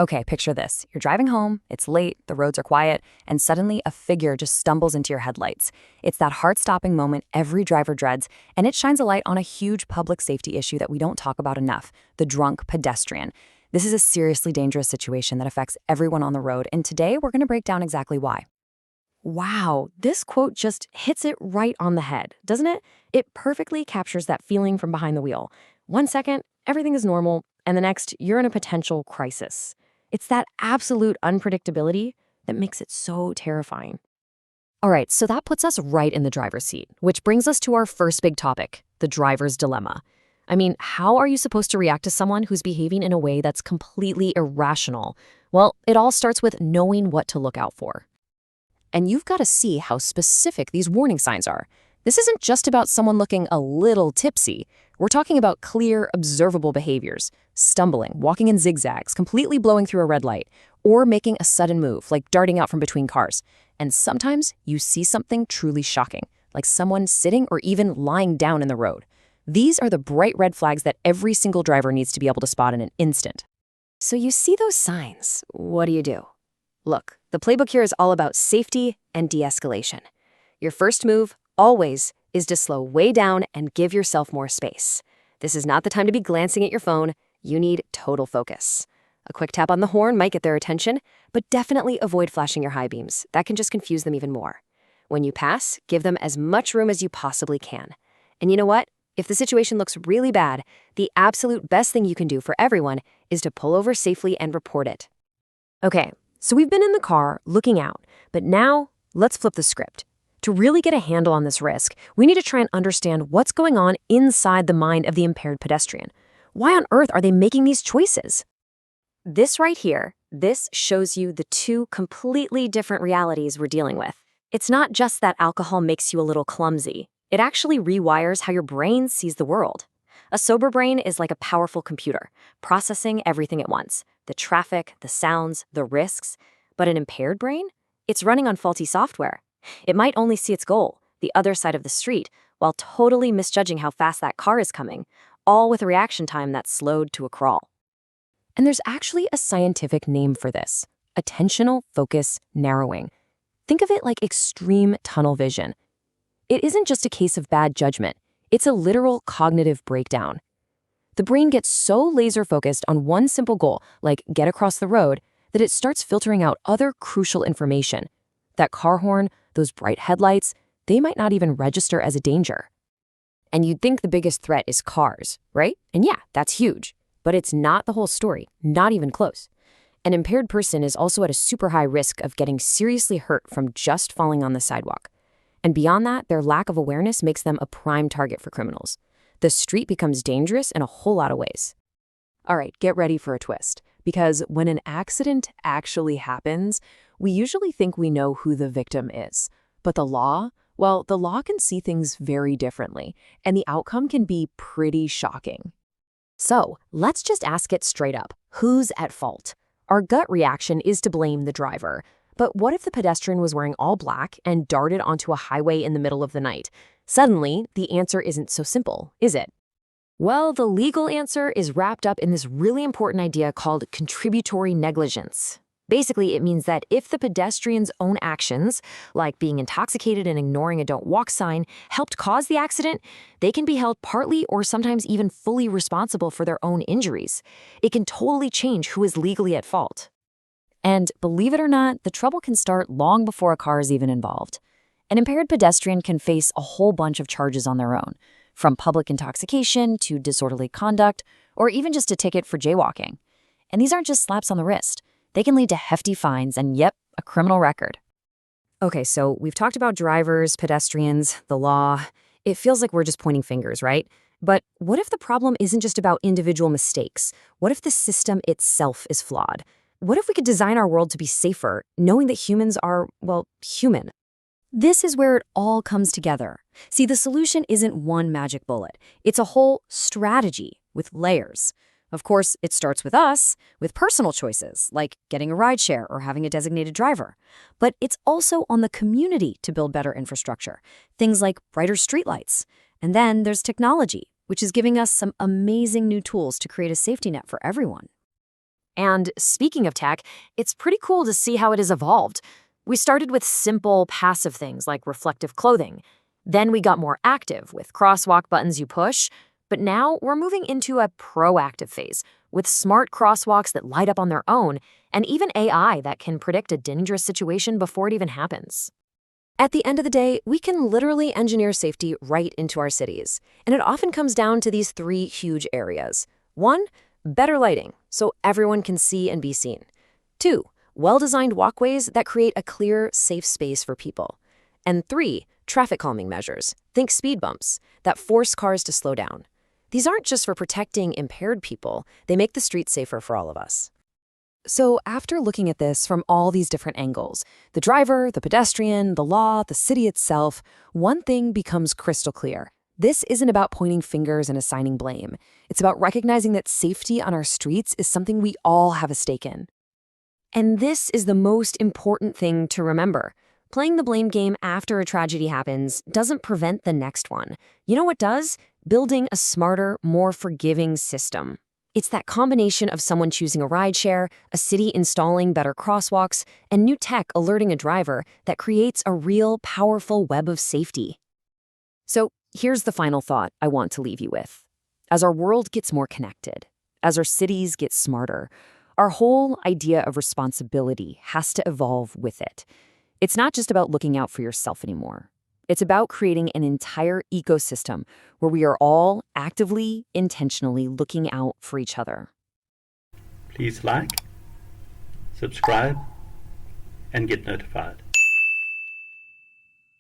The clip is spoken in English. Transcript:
Okay, picture this. You're driving home, it's late, the roads are quiet, and suddenly a figure just stumbles into your headlights. It's that heart-stopping moment every driver dreads, and it shines a light on a huge public safety issue that we don't talk about enough, the drunk pedestrian. This is a seriously dangerous situation that affects everyone on the road, and today we're going to break down exactly why. Wow, this quote just hits it right on the head, doesn't it? It perfectly captures that feeling from behind the wheel. 1 second, everything is normal, and the next, you're in a potential crisis. It's that absolute unpredictability that makes it so terrifying. All right, so that puts us right in the driver's seat, which brings us to our first big topic, the driver's dilemma. I mean, how are you supposed to react to someone who's behaving in a way that's completely irrational? Well, it all starts with knowing what to look out for. And you've got to see how specific these warning signs are. This isn't just about someone looking a little tipsy. We're talking about clear, observable behaviors, stumbling, walking in zigzags, completely blowing through a red light, or making a sudden move, like darting out from between cars. And sometimes you see something truly shocking, like someone sitting or even lying down in the road. These are the bright red flags that every single driver needs to be able to spot in an instant. So you see those signs. What do? Look, the playbook here is all about safety and de-escalation. Your first move, always, is to slow way down and give yourself more space. This is not the time to be glancing at your phone. You need total focus. A quick tap on the horn might get their attention, but definitely avoid flashing your high beams. That can just confuse them even more. When you pass, give them as much room as you possibly can. And you know what? If the situation looks really bad, the absolute best thing you can do for everyone is to pull over safely and report it. Okay, so we've been in the car, looking out, but now let's flip the script. To really get a handle on this risk, we need to try and understand what's going on inside the mind of the impaired pedestrian. Why on earth are they making these choices? This right here, this shows you the two completely different realities we're dealing with. It's not just that alcohol makes you a little clumsy. It actually rewires how your brain sees the world. A sober brain is like a powerful computer, processing everything at once. The traffic, the sounds, the risks. But an impaired brain? It's running on faulty software. It might only see its goal, the other side of the street, while totally misjudging how fast that car is coming, all with a reaction time that's slowed to a crawl. And there's actually a scientific name for this: attentional focus narrowing. Think of it like extreme tunnel vision. It isn't just a case of bad judgment, it's a literal cognitive breakdown. The brain gets so laser-focused on one simple goal, like get across the road, that it starts filtering out other crucial information. That car horn, those bright headlights, they might not even register as a danger. And you'd think the biggest threat is cars, right? And yeah, that's huge. But it's not the whole story, not even close. An impaired person is also at a super high risk of getting seriously hurt from just falling on the sidewalk. And beyond that, their lack of awareness makes them a prime target for criminals. The street becomes dangerous in a whole lot of ways. All right, get ready for a twist. Because when an accident actually happens, we usually think we know who the victim is. But the law can see things very differently, and the outcome can be pretty shocking. So let's just ask it straight up. Who's at fault? Our gut reaction is to blame the driver. But what if the pedestrian was wearing all black and darted onto a highway in the middle of the night? Suddenly, the answer isn't so simple, is it? Well, the legal answer is wrapped up in this really important idea called contributory negligence. Basically, it means that if the pedestrian's own actions, like being intoxicated and ignoring a don't walk sign, helped cause the accident, they can be held partly or sometimes even fully responsible for their own injuries. It can totally change who is legally at fault. And believe it or not, the trouble can start long before a car is even involved. An impaired pedestrian can face a whole bunch of charges on their own, from public intoxication to disorderly conduct, or even just a ticket for jaywalking. And these aren't just slaps on the wrist. They can lead to hefty fines and, yep, a criminal record. Okay, so we've talked about drivers, pedestrians, the law. It feels like we're just pointing fingers, right? But what if the problem isn't just about individual mistakes? What if the system itself is flawed? What if we could design our world to be safer, knowing that humans are, well, human? This is where it all comes together. See, the solution isn't one magic bullet. It's a whole strategy with layers. Of course, it starts with us, with personal choices, like getting a rideshare or having a designated driver. But it's also on the community to build better infrastructure, things like brighter streetlights. And then there's technology, which is giving us some amazing new tools to create a safety net for everyone. And speaking of tech, it's pretty cool to see how it has evolved. We started with simple, passive things like reflective clothing. Then we got more active with crosswalk buttons you push. But now we're moving into a proactive phase with smart crosswalks that light up on their own and even AI that can predict a dangerous situation before it even happens. At the end of the day, we can literally engineer safety right into our cities. And it often comes down to these three huge areas. 1, better lighting, so everyone can see and be seen. 2, well-designed walkways that create a clear, safe space for people. And 3, traffic calming measures, think speed bumps, that force cars to slow down. These aren't just for protecting impaired people, they make the streets safer for all of us. So after looking at this from all these different angles, the driver, the pedestrian, the law, the city itself, one thing becomes crystal clear. This isn't about pointing fingers and assigning blame. It's about recognizing that safety on our streets is something we all have a stake in. And this is the most important thing to remember. Playing the blame game after a tragedy happens doesn't prevent the next one. You know what does? Building a smarter, more forgiving system. It's that combination of someone choosing a rideshare, a city installing better crosswalks, and new tech alerting a driver that creates a real, powerful web of safety. So here's the final thought I want to leave you with. As our world gets more connected, as our cities get smarter, our whole idea of responsibility has to evolve with it. It's not just about looking out for yourself anymore. It's about creating an entire ecosystem where we are all actively, intentionally looking out for each other. Please like, subscribe, and get notified.